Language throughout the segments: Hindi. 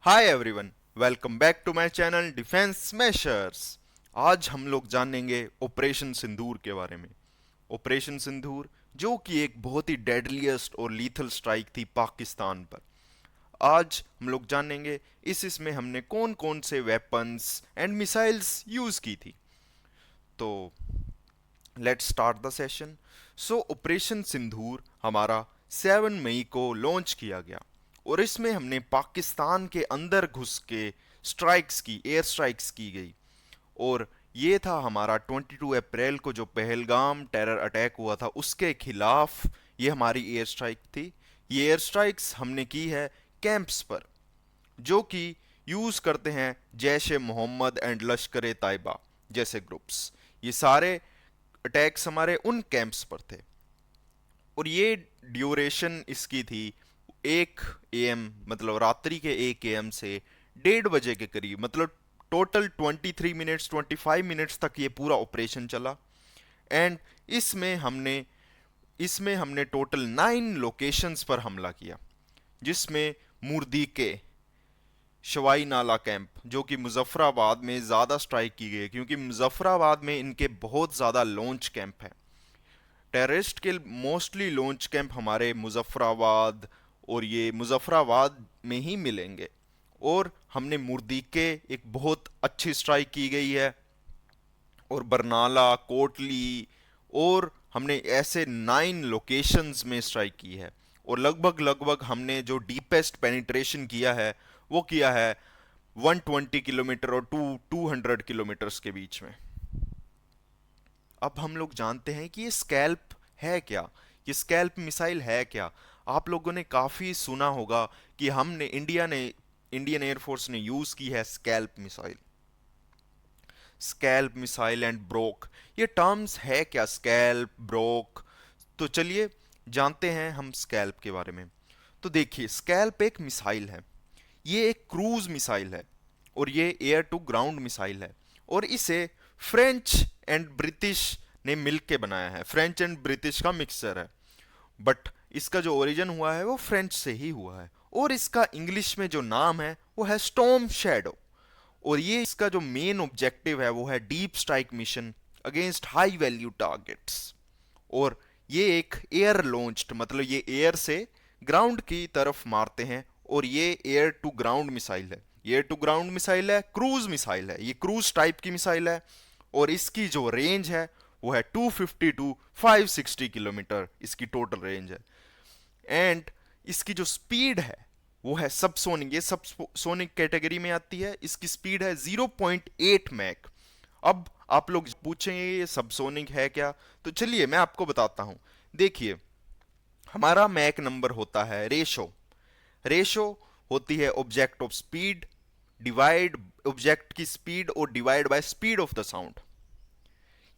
Hi everyone, welcome back to my channel Defence Smashers. आज हम लोग जानेंगे ऑपरेशन सिंदूर के बारे में। ऑपरेशन सिंदूर जो कि एक बहुत ही डेडलीस्ट और लीथल स्ट्राइक थी पाकिस्तान पर। आज हम लोग जानेंगे इसमें हमने कौन कौन से वेपन्स एंड मिसाइल्स यूज की थी। तो let's start the session. So operation Sindoor हमारा 7 मई को लॉन्च किया गया और इसमें हमने पाकिस्तान के अंदर घुस के स्ट्राइक्स की, एयर स्ट्राइक्स की गई। और ये था हमारा 22 अप्रैल को जो पहलगाम टेरर अटैक हुआ था उसके खिलाफ ये हमारी एयर स्ट्राइक थी। ये एयर स्ट्राइक्स हमने की है कैंप्स पर जो कि यूज करते हैं जैश ए मोहम्मद एंड लश्कर ए तैयबा जैसे ग्रुप्स। ये सारे अटैक्स हमारे उन कैंप्स पर थे और ये ड्यूरेशन इसकी थी 1 AM, मतलब रात्रि के 1 AM से 1:30 बजे के करीब, मतलब टोटल 23 मिनट्स 25 मिनट्स तक ये पूरा ऑपरेशन चला। एंड इसमें हमने इसमें हमने टोटल 9 लोकेशंस पर हमला किया, जिसमें मुर्दीके, शवाई नाला कैंप जो कि मुजफ्फराबाद में ज़्यादा स्ट्राइक की गई क्योंकि मुजफ्फराबाद में इनके बहुत ज़्यादा लॉन्च कैंप हैं। टेररिस्ट के मोस्टली लॉन्च कैंप हमारे मुजफ्फराबाद और ये मुजफ्फराबाद में ही मिलेंगे। और हमने मुर्दीके एक बहुत अच्छी स्ट्राइक की गई है, और बरनाला, कोटली, और हमने ऐसे 9 लोकेशंस में स्ट्राइक की है। और लगभग लगभग हमने जो डीपेस्ट पेनिट्रेशन किया है वो किया है 120 किलोमीटर और 200 किलोमीटर्स के बीच में। अब हम लोग जानते हैं कि ये स्कैल्प है क्या, ये स्कैल्प मिसाइल है क्या। आप लोगों ने काफ़ी सुना होगा कि इंडियन एयरफोर्स ने यूज़ की है scalp missile. Scalp missile and broke, ये टर्म्स है क्या, स्कैल्प, ब्रोक। तो चलिए जानते हैं हम स्कैल्प के बारे में। तो देखिए, स्कैल्प एक मिसाइल है, ये एक क्रूज मिसाइल है और ये एयर टू ग्राउंड मिसाइल है। और इसे फ्रेंच एंड ब्रिटिश ने मिलके बनाया है, फ्रेंच एंड ब्रिटिश का मिक्सचर है। बट इसका जो ओरिजिन हुआ है वो फ्रेंच से ही हुआ है। और इसका इंग्लिश में जो नाम है वो है स्टॉर्म शैडो। और ये इसका जो मेन ऑब्जेक्टिव है वो है deep strike mission against high value targets. और ये एक एयर लॉन्च्ड, मतलब ये एयर से ग्राउंड की तरफ मारते हैं। और ये एयर टू ग्राउंड मिसाइल है, एयर टू ग्राउंड मिसाइल है, क्रूज मिसाइल है, ये क्रूज टाइप की मिसाइल है। और इसकी जो रेंज है वो है 250 टू 560 किलोमीटर इसकी टोटल रेंज है। एंड इसकी जो स्पीड है वो है सबसोनिक, ये सबसोनिक कैटेगरी में आती है। इसकी स्पीड है 0.8 मैक। अब आप लोग पूछेंगे ये सबसोनिक है क्या, तो चलिए मैं आपको बताता हूं। देखिए, हमारा मैक नंबर होता है रेशो। रेशो होती है object of speed divide object की स्पीड और divide by speed of the sound.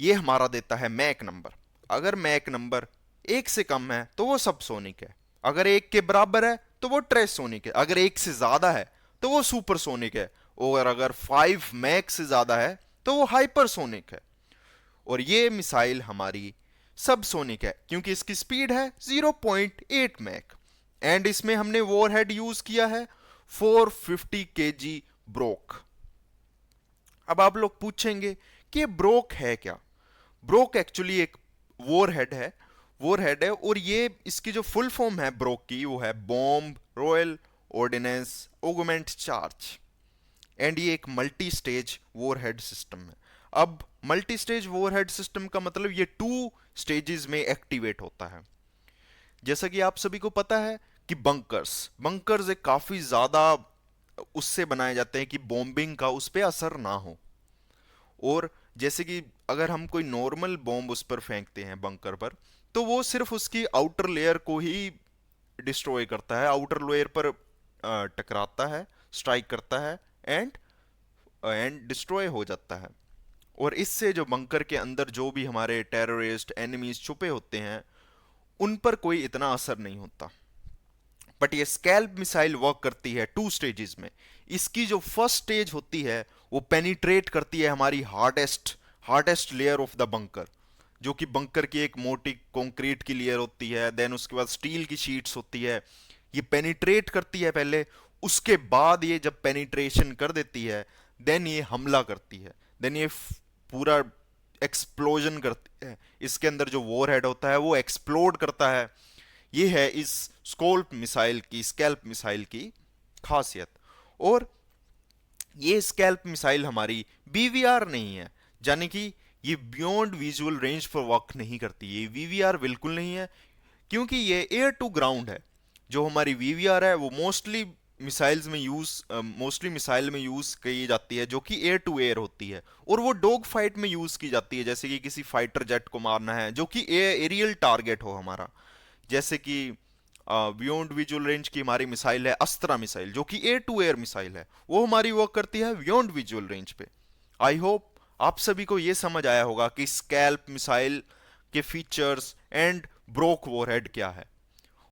ये हमारा देता है मैक नंबर। अगर मैक नंबर 1 से कम है तो वो सबसोनिक है, अगर 1 के बराबर है तो वो ट्रेसोनिक है, अगर 1 से ज़्यादा है तो वो सुपरसोनिक है, और अगर 5 मैक से ज़्यादा है तो वो हाइपरसोनिक है। और ये मिसाइल हमारी सबसोनिक है क्योंकि इसकी स्पीड है 0.8 मैक। एंड इसमें हमने वॉरहेड यूज किया है 450 kg ब्रोक। अब आप लोग पूछेंगे कि ये ब्रोक है क्या। ब्रोक एक्चुअली एक वॉरहेड है और ये इसकी जो फुल फॉर्म है ब्रोक की वो है bomb Royal Ordnance augment charge. And ये एक मल्टी स्टेज वॉरहेड सिस्टम है। अब मल्टी स्टेज वॉरहेड सिस्टम का मतलब ये 2 स्टेजेस में एक्टिवेट होता है। जैसा कि आप सभी को पता है कि बंकर्स बंकर्स एक काफी ज्यादा उससे बनाए जाते हैं कि बॉम्बिंग का उस पर असर ना हो। और जैसे कि अगर हम कोई नॉर्मल बॉम्ब उस पर फेंकते हैं बंकर पर, तो वो सिर्फ उसकी आउटर लेयर को ही डिस्ट्रॉय करता है, आउटर लेयर पर टकराता है, स्ट्राइक करता है, एंड एंड डिस्ट्रॉय हो जाता है। और इससे जो बंकर के अंदर जो भी हमारे टेररिस्ट एनिमीज छुपे होते हैं उन पर कोई इतना असर नहीं होता। बट ये स्कैल्प मिसाइल वर्क करती है 2 स्टेजेस में। इसकी जो फर्स्ट स्टेज होती है वो पेनिट्रेट करती है हमारी hardest layer of the bunker, जो कि बंकर की एक मोटी कंक्रीट की लेयर होती है। देन उसके बाद स्टील की शीट्स होती है, ये पेनिट्रेट करती है पहले उसके बाद ये जब पेनिट्रेशन कर देती है, देन ये हमला करती है, देन ये पूरा एक्सप्लोजन करती है, इसके अंदर जो वॉर हेड होता है वो एक्सप्लोड करता है। ये है इस स्कैल्प मिसाइल की खासियत। और ये स्कैल्प मिसाइल हमारी बीवीआर नहीं है, यानी कि ये बियॉन्ड विजुअल रेंज पर वर्क नहीं करती, ये वीवीआर बिल्कुल नहीं है, क्योंकि ये एयर टू ग्राउंड है। जो हमारी वीवीआर है वो मोस्टली मिसाइल में यूज की जाती है, जो कि एयर टू एयर होती है, और वो डॉग फाइट में यूज की जाती है, जैसे कि किसी फाइटर जेट को मारना है जो कि एरियल टारगेट हो हमारा। जैसे कि बियॉन्ड विजुअल रेंज की हमारी मिसाइल है अस्त्रा मिसाइल, जो कि एयर टू एयर मिसाइल है, वो हमारी वर्क करती है बियॉन्ड विजुअल रेंज पे। आई होप आप सभी को ये समझ आया होगा कि स्कैल्प मिसाइल के फीचर्स एंड ब्रोक वॉरहेड क्या है।